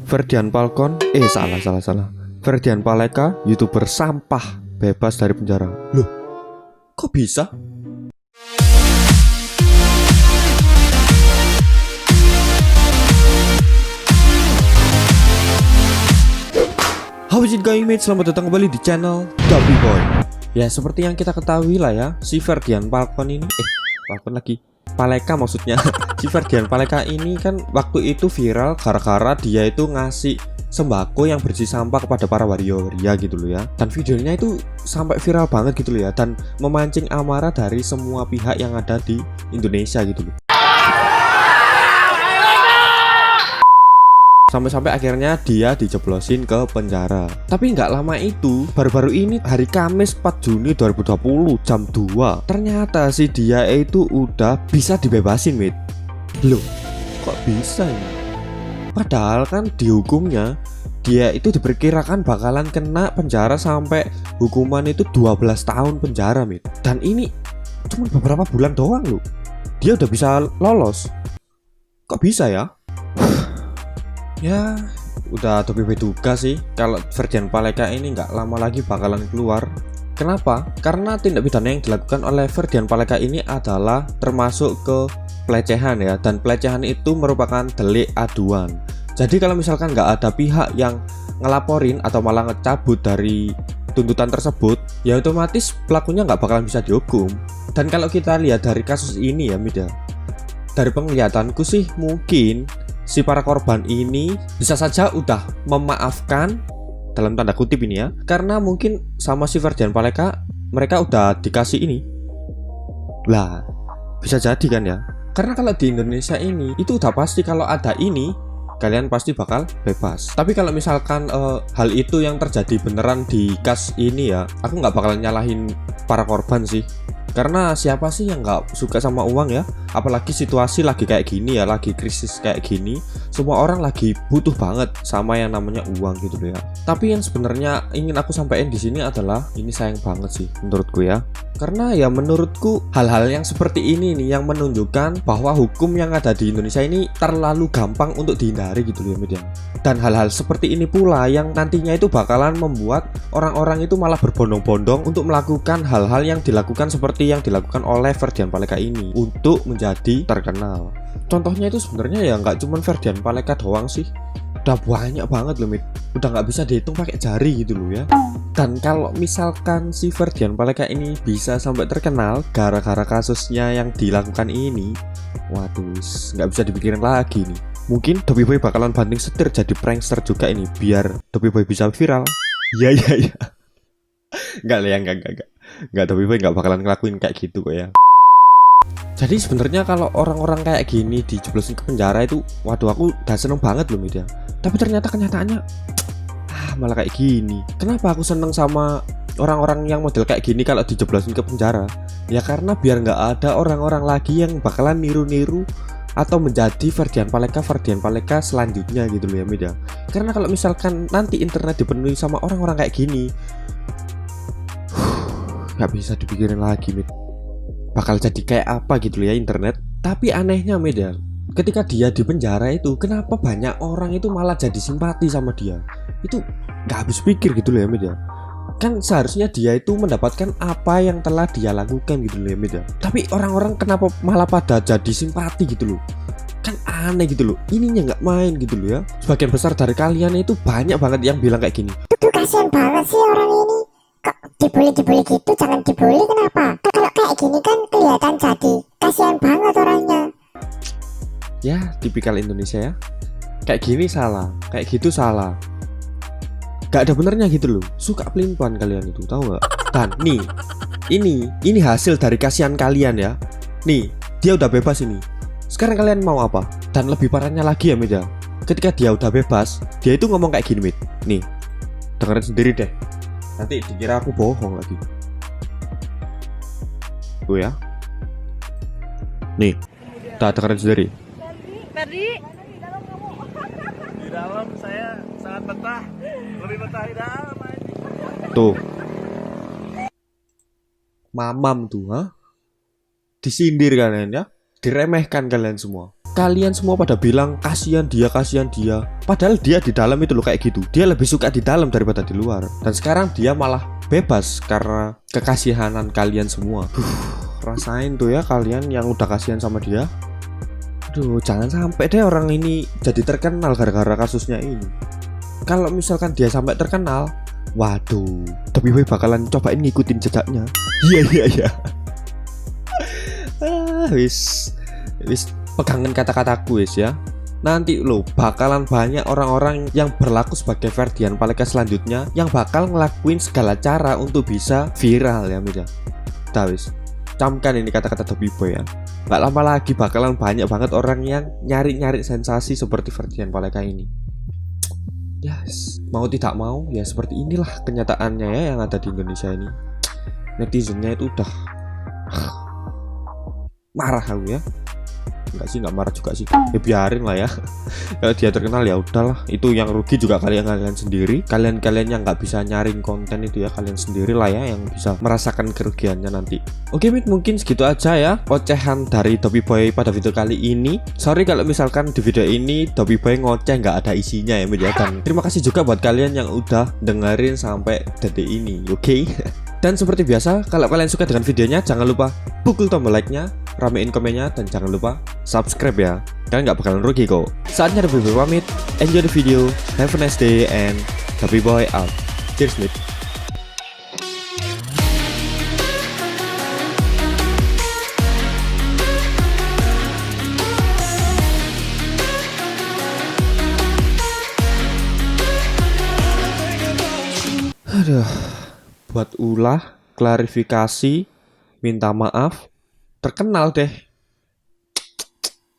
Ferdian Palkon, salah. Ferdian Paleka, YouTuber sampah, bebas dari penjara. Loh, kok bisa? How is it going, mate? Selamat datang kembali di channel Dubby Boy. Ya, seperti yang kita ketahui lah ya, si Ferdian Palkon ini Paleka maksudnya. Si Ferdian Paleka ini kan waktu itu viral gara-gara dia itu ngasih sembako yang bersih sampah kepada para waria-waria gitu loh ya. Dan videonya itu sampai viral banget gitu loh ya, dan memancing amarah dari semua pihak yang ada di Indonesia gitu loh. Sampai-sampai akhirnya dia dijeblosin ke penjara. Tapi nggak lama itu, baru-baru ini hari Kamis 4 Juni 2020 jam 2, ternyata si dia itu udah bisa dibebasin, mate. Loh, kok bisa ya? Padahal kan di hukumnya dia itu diperkirakan bakalan kena penjara sampai hukuman itu 12 tahun penjara, mate. Dan ini cuma beberapa bulan doang loh, dia udah bisa lolos. Kok bisa ya? Ya, udah TPP duga sih kalau Ferdian Paleka ini nggak lama lagi bakalan keluar. Kenapa? Karena tindak pidana yang dilakukan oleh Ferdian Paleka ini adalah termasuk ke pelecehan ya, dan pelecehan itu merupakan delik aduan. Jadi kalau misalkan nggak ada pihak yang ngelaporin atau malah ngecabut dari tuntutan tersebut, ya otomatis pelakunya nggak bakalan bisa dihukum. Dan kalau kita lihat dari kasus ini ya, Mida, dari penglihatanku sih mungkin si para korban ini bisa saja udah memaafkan dalam tanda kutip ini ya, karena mungkin sama si Ferdian Paleka mereka udah dikasih ini lah, bisa jadi kan ya. Karena kalau di Indonesia ini itu udah pasti kalau ada ini kalian pasti bakal bebas. Tapi kalau misalkan hal itu yang terjadi beneran di kas ini ya, aku nggak bakalan nyalahin para korban sih. Karena siapa sih yang nggak suka sama uang ya? Apalagi situasi lagi kayak gini ya, lagi krisis kayak gini, semua orang lagi butuh banget sama yang namanya uang gitu loh ya. Tapi yang sebenarnya ingin aku sampaikan di sini adalah ini sayang banget sih menurutku ya. Karena ya menurutku hal-hal yang seperti ini nih yang menunjukkan bahwa hukum yang ada di Indonesia ini terlalu gampang untuk dihindari gitu loh ya, media. Dan hal-hal seperti ini pula yang nantinya itu bakalan membuat orang-orang itu malah berbondong-bondong untuk melakukan hal-hal yang dilakukan seperti yang dilakukan oleh Ferdian Paleka ini untuk menjadi terkenal. Contohnya itu sebenarnya ya nggak cuma Ferdian Paleka doang sih, udah banyak banget loh, mit. Udah nggak bisa dihitung pakai jari gitu loh ya. Dan kalau misalkan si Ferdian Paleka ini bisa sampai terkenal gara-gara kasusnya yang dilakukan ini, waduh, nggak bisa dipikirin lagi nih. Mungkin Dubby Boy bakalan banting setir jadi prankster juga ini biar Dubby Boy bisa viral. Iya. Enggak lah ya, enggak, Dubby Boy enggak bakalan ngelakuin kayak gitu kok ya. Jadi sebenarnya kalau orang-orang kayak gini dijeblosin ke penjara itu, waduh, aku udah seneng banget loh, media. Tapi ternyata kenyataannya malah kayak gini. Kenapa aku seneng sama orang-orang yang model kayak gini kalau dijeblosin ke penjara? Ya karena biar nggak ada orang-orang lagi yang bakalan niru-niru atau menjadi Ferdian Paleka selanjutnya gitu loh ya, media. Karena kalau misalkan nanti internet dipenuhi sama orang-orang kayak gini, nggak bisa dipikirin lagi, mit. Bakal jadi kayak apa gitu loh ya internet. Tapi anehnya, media, ketika dia di penjara itu, kenapa banyak orang itu malah jadi simpati sama dia? Itu nggak habis pikir gitu loh ya, media. Kan seharusnya dia itu mendapatkan apa yang telah dia lakukan gitu loh ya, media. Tapi orang-orang kenapa malah pada jadi simpati gitu loh? Kan aneh gitu loh, ininya nggak main gitu loh ya. Sebagian besar dari kalian itu banyak banget yang bilang kayak gini, Tuh kasihan banget sih orang ini. Kok dibully gitu, jangan dibully, kenapa? Kalau kayak gini kan kelihatan jadi kasihan banget orangnya. ya tipikal Indonesia ya. Kayak gini salah, kayak gitu salah, gak ada benernya gitu loh. Suka pelimpan kalian itu, tahu nggak? Dan nih, ini hasil dari kasihan kalian ya. Nih, dia udah bebas ini. Sekarang kalian mau apa? Dan lebih parahnya lagi ya, media. Ketika dia udah bebas, dia itu ngomong kayak gini, mit. Nih, dengerin sendiri deh. Nanti dikira aku bohong lagi. Tuh ya. Nih, tak dengerin sendiri. Ferdi, Di dalam saya sangat betah, lebih betah di dalam aja. Tuh. Mamam tuh, ha? Disindir kalian ya, diremehkan kalian semua. Kalian semua pada bilang kasihan dia. Padahal dia di dalam itu loh kayak gitu. Dia lebih suka di dalam daripada di luar. Dan sekarang dia malah bebas karena kekasihanan kalian semua. Rasain tuh ya kalian yang udah kasihan sama dia. Aduh, jangan sampai deh orang ini jadi terkenal gara-gara kasusnya ini. Kalau misalkan dia sampai terkenal, waduh, tapi gue bakalan cobain ngikutin jejaknya. Iya. Wis pegangan kata-kataku wis ya. Nanti lo bakalan banyak orang-orang yang berlaku sebagai Ferdian Paleka selanjutnya yang bakal ngelakuin segala cara untuk bisa viral ya Mir. Wis camkan ini kata-kata Dobby Boy ya. Gak lama lagi bakalan banyak banget orang yang nyari-nyari sensasi seperti Ferdian Paleka ini. Yes, mau tidak mau ya seperti inilah kenyataannya ya yang ada di Indonesia ini. Netizennya itu udah marah aku ya. Enggak sih, enggak marah juga sih. Ya biarin lah ya. Kalau dia terkenal ya udahlah. Itu yang rugi juga kalian sendiri. Kalian yang nggak bisa nyaring konten itu ya kalian sendiri lah ya yang bisa merasakan kerugiannya nanti. Oke Mit, mungkin segitu aja ya ocehan dari Dobby Boy pada video kali ini. Sorry kalau misalkan di video ini Dobby Boy ngoceh nggak ada isinya ya Mit ya. Dan terima kasih juga buat kalian yang udah dengerin sampai detik ini. Oke. Dan seperti biasa, kalau kalian suka dengan videonya, jangan lupa pukul tombol like-nya, ramein komennya, dan jangan lupa subscribe ya. Kalian nggak bakalan rugi kok. Saatnya Dobby Boy pamit. Enjoy the video, have a nice day, and Dobby Boy out. Cheers, mate. Aduh. Buat ulah, klarifikasi, minta maaf, terkenal deh.